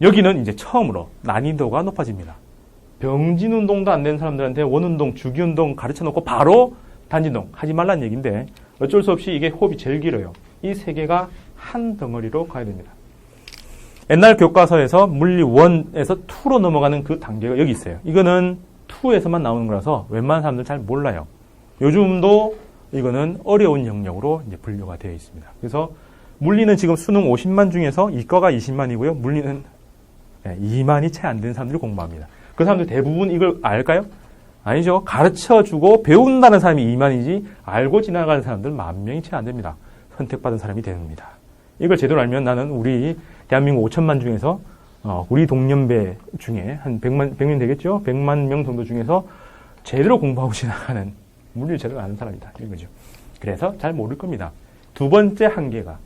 여기는 이제 처음으로 난이도가 높아집니다. 병진 운동도 안 되는 사람들한테 원운동, 주기운동 가르쳐 놓고 바로 단진동 하지 말라는 얘기인데 어쩔 수 없이 이게 호흡이 제일 길어요. 이 세 개가 한 덩어리로 가야 됩니다. 옛날 교과서에서 물리 1에서 2로 넘어가는 그 단계가 여기 있어요. 이거는 2에서만 나오는 거라서 웬만한 사람들은 잘 몰라요. 요즘도 이거는 어려운 영역으로 이제 분류가 되어 있습니다. 그래서 물리는 지금 수능 50만 중에서 이과가 20만이고요. 물리는 2만이 채 안 되는 사람들이 공부합니다. 그 사람들 대부분 이걸 알까요? 아니죠. 가르쳐주고 배운다는 사람이 2만이지 알고 지나가는 사람들 10,000명이 채 안 됩니다. 선택받은 사람이 됩니다. 이걸 제대로 알면 나는 우리 대한민국 5천만 중에서 우리 동년배 중에 한 100명 되겠죠? 100만 명 정도 중에서 제대로 공부하고 지나가는 물리를 제대로 아는 사람이다. 이거죠. 그래서 잘 모를 겁니다. 두 번째 한계가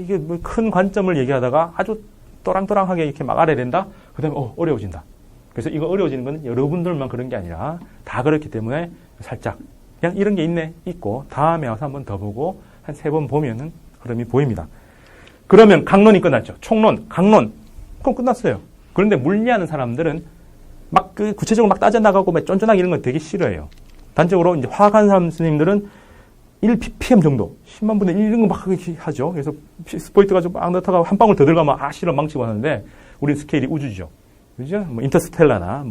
이게 뭐 큰 관점을 얘기하다가 아주 또랑또랑하게 이렇게 막 알아야 된다? 그 다음에 어려워진다. 그래서 이거 어려워지는 건 여러분들만 그런 게 아니라 다 그렇기 때문에 살짝 그냥 이런 게 있고 다음에 와서 한 번 더 보고 한 3번 보면은 흐름이 보입니다. 그러면 강론이 끝났죠. 총론, 강론. 그럼 끝났어요. 그런데 물리하는 사람들은 막 구체적으로 막 따져나가고 막 쫀쫀하게 이런 거 되게 싫어해요. 단적으로 이제 화학하는 사람 선생님들은 1ppm 정도, 10만 분의 1 이런 거 막 하죠. 그래서 스포이트 가지고 막 넣다가 한 방울 더 들어가면 싫어 망치고 하는데 우리 스케일이 우주죠. 그죠? 뭐 인터스텔라나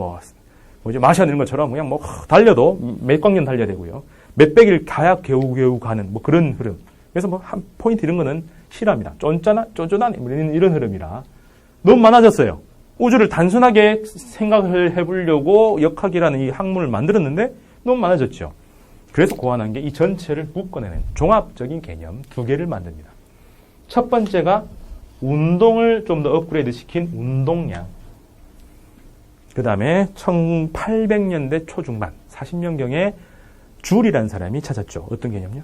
이제 마시아 이런 것처럼 그냥 달려도 몇 광년 달려야 되고요. 몇백일 가야 겨우 가는 그런 흐름. 그래서 한 포인트 이런 거는 싫어합니다. 쫀쫀한 이런 흐름이라 너무 많아졌어요. 우주를 단순하게 생각을 해보려고 역학이라는 이 학문을 만들었는데 너무 많아졌죠. 그래서 고안한 게 이 전체를 묶어내는 종합적인 개념 2개를 만듭니다. 첫 번째가 운동을 좀 더 업그레이드 시킨 운동량. 그 다음에 1800년대 초중반 40년경에 줄이라는 사람이 찾았죠. 어떤 개념이요?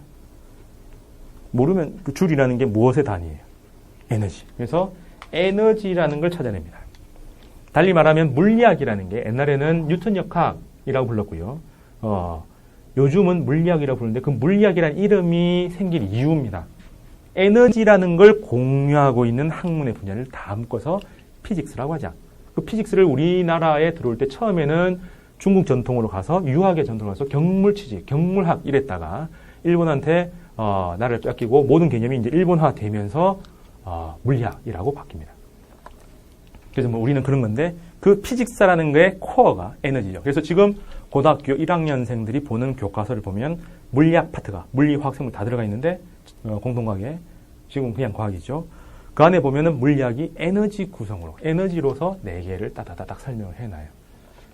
모르면 그 줄이라는 게 무엇의 단위예요? 에너지. 그래서 에너지라는 걸 찾아냅니다. 달리 말하면 물리학이라는 게 옛날에는 뉴턴 역학이라고 불렀고요. 요즘은 물리학이라고 부르는데 그 물리학이라는 이름이 생길 이유입니다. 에너지라는 걸 공유하고 있는 학문의 분야를 다 묶어서 피직스라고 하자. 그 피직스를 우리나라에 들어올 때 처음에는 중국 전통으로 가서 유학의 전통으로 가서 경물 취직, 경물학 이랬다가 일본한테 나라를 뺏기고 모든 개념이 이제 일본화 되면서 물리학이라고 바뀝니다. 그래서 우리는 그런 건데 그 피직사라는 거의 코어가 에너지죠. 그래서 지금 고등학교 1학년생들이 보는 교과서를 보면 물리학 파트가 물리, 화학, 생물 다 들어가 있는데 공통과학에 지금 그냥 과학이죠. 그 안에 보면은 물리학이 에너지 구성으로 에너지로서 4개를 따다다닥 설명을 해놔요.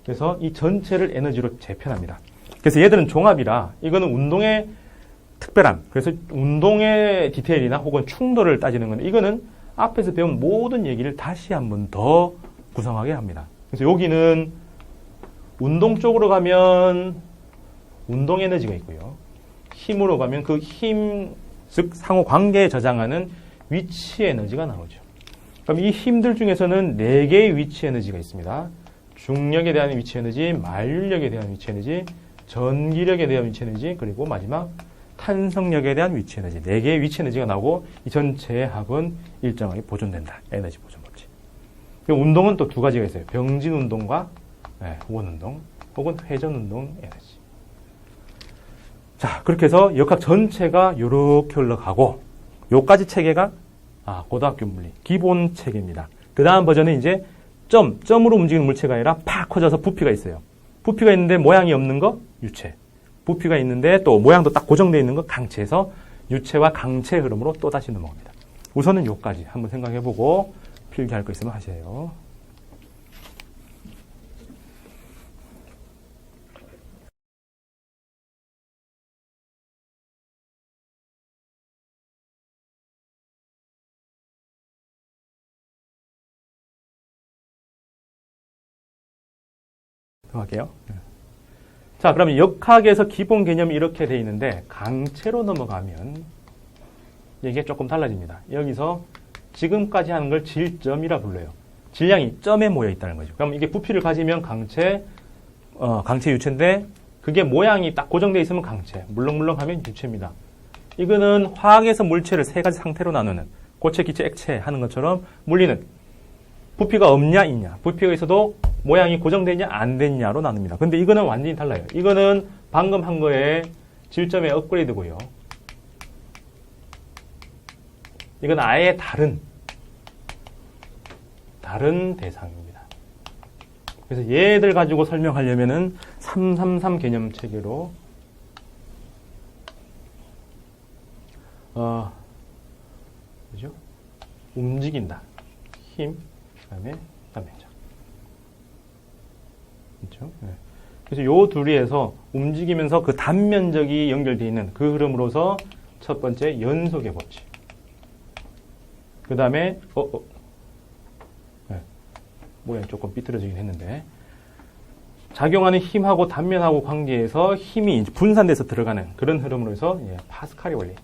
그래서 이 전체를 에너지로 재편합니다. 그래서 얘들은 종합이라 이거는 운동의 특별함. 그래서 운동의 디테일이나 혹은 충돌을 따지는 건데 이거는 앞에서 배운 모든 얘기를 다시 한 번 더 구성하게 합니다. 그래서 여기는 운동 쪽으로 가면 운동 에너지가 있고요. 힘으로 가면 그 힘, 즉 상호 관계에 저장하는 위치 에너지가 나오죠. 그럼 이 힘들 중에서는 4개의 위치 에너지가 있습니다. 중력에 대한 위치 에너지, 만류력에 대한 위치 에너지, 전기력에 대한 위치 에너지, 그리고 마지막 탄성력에 대한 위치 에너지. 4개의 위치 에너지가 나오고 이 전체의 합은 일정하게 보존된다. 에너지 보존 법칙. 운동은 또 2가지가 있어요. 병진 운동과 원운동 혹은 회전 운동 에너지. 자, 그렇게 해서 역학 전체가 이렇게 흘러가고 요까지 체계가 고등학교 물리 기본 체계입니다. 그 다음 버전은 이제 점으로 움직이는 물체가 아니라 팍 커져서 부피가 있어요. 부피가 있는데 모양이 없는 거 유체. 부피가 있는데 또 모양도 딱 고정되어 있는 거 강체에서 유체와 강체 흐름으로 또 다시 넘어갑니다. 우선은 요까지 한번 생각해보고 필기할 거 있으면 하세요. 더 할게요. 자, 그러면 역학에서 기본 개념이 이렇게 되어 있는데 강체로 넘어가면 이게 조금 달라집니다. 여기서 지금까지 하는 걸 질점이라 불러요. 질량이 점에 모여 있다는 거죠. 그럼 이게 부피를 가지면 강체 유체인데 그게 모양이 딱 고정되어 있으면 강체, 물렁물렁하면 유체입니다. 이거는 화학에서 물체를 3가지 상태로 나누는 고체, 기체, 액체 하는 것처럼 물리는 부피가 없냐 있냐. 부피가 있어도 모양이 고정되냐 안 되냐로 나눕니다. 근데 이거는 완전히 달라요. 이거는 방금 한 거에 질점의 업그레이드고요. 이건 아예 다른 대상입니다. 그래서 얘들 가지고 설명하려면은 333 개념 체계로 그죠? 움직인다. 힘, 그다음에 단면적. 그렇죠? 네. 그래서 요 둘이에서 움직이면서 그 단면적이 연결되어 있는 그 흐름으로서 첫 번째 연속의 법칙. 그 다음에 네. 모양이 조금 삐뚤어지긴 했는데 작용하는 힘하고 단면하고 관계에서 힘이 분산돼서 들어가는 그런 흐름으로 해서 파스칼의 원리.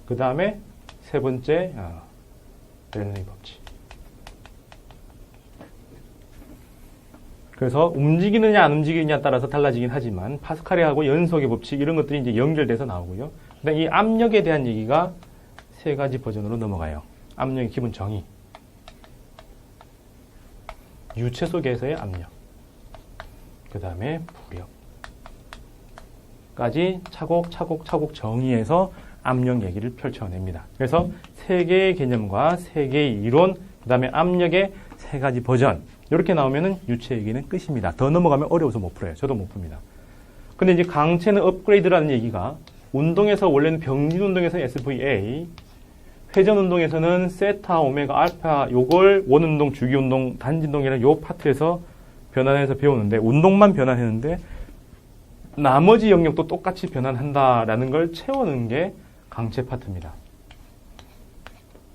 그 다음에 세 번째 벨르니 법칙. 그래서 움직이느냐 안 움직이느냐에 따라서 달라지긴 하지만 파스칼하고 연속의 법칙 이런 것들이 이제 연결돼서 나오고요. 그다음 이 압력에 대한 얘기가 세 가지 버전으로 넘어가요. 압력의 기본 정의, 유체 속에서의 압력, 그 다음에 부력까지 차곡차곡 정의해서 압력 얘기를 펼쳐냅니다. 그래서 세 개의 개념과 세 개의 이론, 그 다음에 압력의 세 가지 버전 이렇게 나오면은 유체 얘기는 끝입니다. 더 넘어가면 어려워서 못 풀어요. 저도 못 풉니다. 근데 이제 강체는 업그레이드라는 얘기가 운동에서 원래는 병진 운동에서는 SVA, 회전 운동에서는 세타, 오메가, 알파 요걸 원운동, 주기운동, 단진동이라는 요 파트에서 변환해서 배우는데 운동만 변환했는데 나머지 영역도 똑같이 변환한다라는 걸 채우는 게 강체 파트입니다.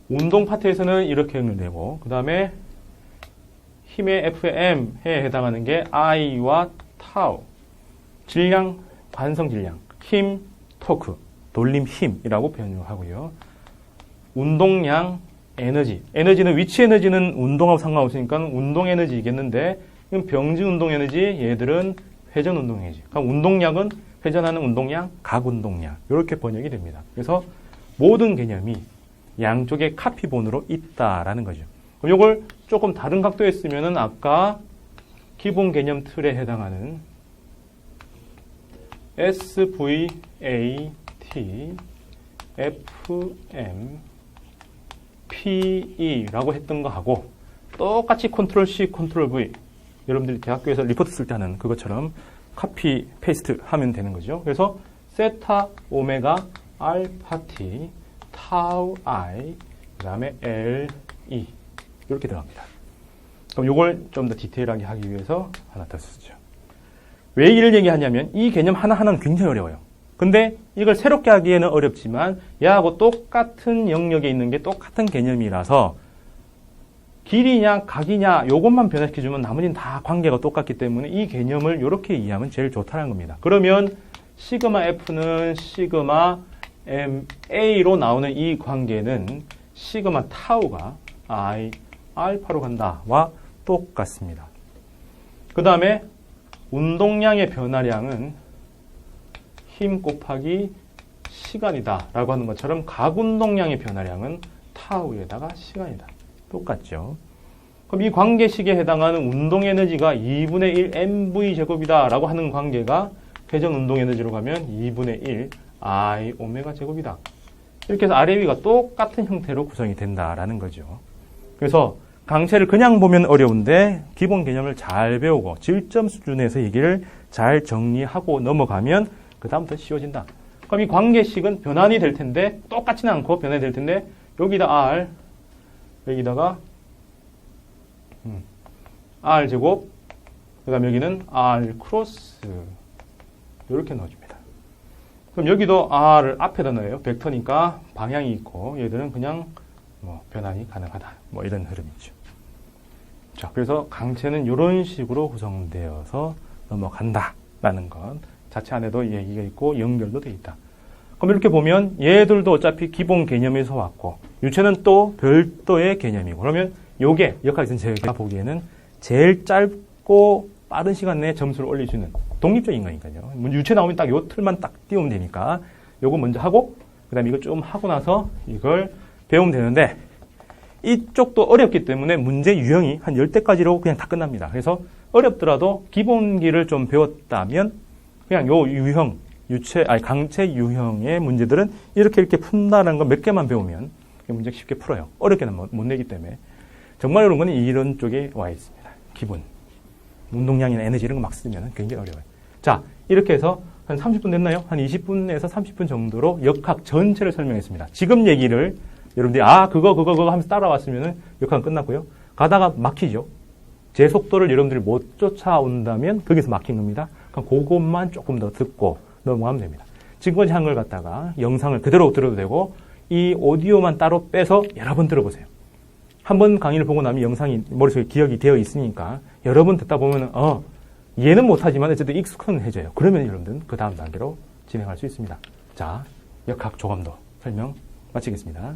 운동 파트에서는 이렇게 연결되고 그 다음에 힘의 FM에 해당하는 게 I와 타우, 질량, 관성 질량, 힘, 토크, 돌림 힘이라고 표현을 하고요. 운동량, 에너지는 위치 에너지는 운동하고 상관없으니까 운동 에너지이겠는데 이건 병진 운동 에너지, 얘들은 회전 운동 에너지. 그럼 운동량은 회전하는 운동량, 각 운동량 이렇게 번역이 됩니다. 그래서 모든 개념이 양쪽에 카피본으로 있다라는 거죠. 그럼 이걸 조금 다른 각도에 쓰면은 아까 기본 개념 틀에 해당하는 SVAT, FM, PE라고 했던 거하고 똑같이 컨트롤 C, 컨트롤 V 여러분들이 대학교에서 리포트 쓸 때 하는 그것처럼 카피, 페이스트 하면 되는 거죠. 그래서 세타, 오메가, 알파 T, 타우 I, 그 다음에 L, E 이렇게 들어갑니다. 그럼 이걸 좀 더 디테일하게 하기 위해서 하나 더 쓰죠. 왜 이를 얘기하냐면 이 개념 하나하나는 굉장히 어려워요. 근데 이걸 새롭게 하기에는 어렵지만 얘하고 똑같은 영역에 있는 게 똑같은 개념이라서 길이냐 각이냐 요것만 변화시켜주면 나머지는 다 관계가 똑같기 때문에 이 개념을 이렇게 이해하면 제일 좋다는 겁니다. 그러면 시그마 F는 시그마 MA로 나오는 이 관계는 시그마 타우가 I 알파로 간다와 똑같습니다. 그 다음에 운동량의 변화량은 힘 곱하기 시간이다 라고 하는 것처럼 각 운동량의 변화량은 타우에다가 시간이다. 똑같죠. 그럼 이 관계식에 해당하는 운동 에너지가 2분의 1 mv 제곱이다 라고 하는 관계가 회전 운동 에너지로 가면 2분의 1 I 오메가 제곱이다. 이렇게 해서 아래 위가 똑같은 형태로 구성이 된다라는 거죠. 그래서 강체를 그냥 보면 어려운데 기본 개념을 잘 배우고 질점 수준에서 얘기를 잘 정리하고 넘어가면 그 다음부터 쉬워진다. 그럼 이 관계식은 변환이 될 텐데 똑같지는 않고 변환이 될 텐데 여기다 R, 여기다가 R 제곱, 그 다음 여기는 R 크로스 이렇게 넣어줍니다. 그럼 여기도 R을 앞에다 넣어요. 벡터니까 방향이 있고 얘들은 그냥 변환이 가능하다. 이런 흐름이죠. 자, 그래서 강체는 이런 식으로 구성되어서 넘어간다라는 것 자체 안에도 얘기가 있고 연결도 돼 있다. 그럼 이렇게 보면 얘들도 어차피 기본 개념에서 왔고 유체는 또 별도의 개념이고 그러면 요게 여기까지는 제가 보기에는 제일 짧고 빠른 시간 내에 점수를 올릴 수 있는 독립적인 거니까요. 유체 나오면 딱 요 틀만 딱 띄우면 되니까 요거 먼저 하고 그 다음에 이거 좀 하고 나서 이걸 배우면 되는데 이쪽도 어렵기 때문에 문제 유형이 한 10대까지로 그냥 다 끝납니다. 그래서 어렵더라도 기본기를 좀 배웠다면 그냥 요 유형, 강체 유형의 문제들은 이렇게 푼다는 거 몇 개만 배우면 문제 쉽게 풀어요. 어렵게는 못 내기 때문에. 정말 어려운 건 이런 쪽에 와 있습니다. 기본. 운동량이나 에너지 이런 거 막 쓰면 굉장히 어려워요. 자, 이렇게 해서 한 30분 됐나요? 한 20분에서 30분 정도로 역학 전체를 설명했습니다. 지금 얘기를 여러분들이 그거 하면서 따라왔으면 역학은 끝났고요. 가다가 막히죠. 제 속도를 여러분들이 못 쫓아온다면 거기서 막힌 겁니다. 그럼 그것만 조금 더 듣고 넘어가면 됩니다. 지금까지 한 걸 갖다가 영상을 그대로 들어도 되고 이 오디오만 따로 빼서 여러 번 들어보세요. 한 번 강의를 보고 나면 영상이 머릿속에 기억이 되어 있으니까 여러 번 듣다 보면 이해는 못하지만 어쨌든 익숙해져요. 그러면 여러분들은 그 다음 단계로 진행할 수 있습니다. 자, 역학 조감도 설명 마치겠습니다.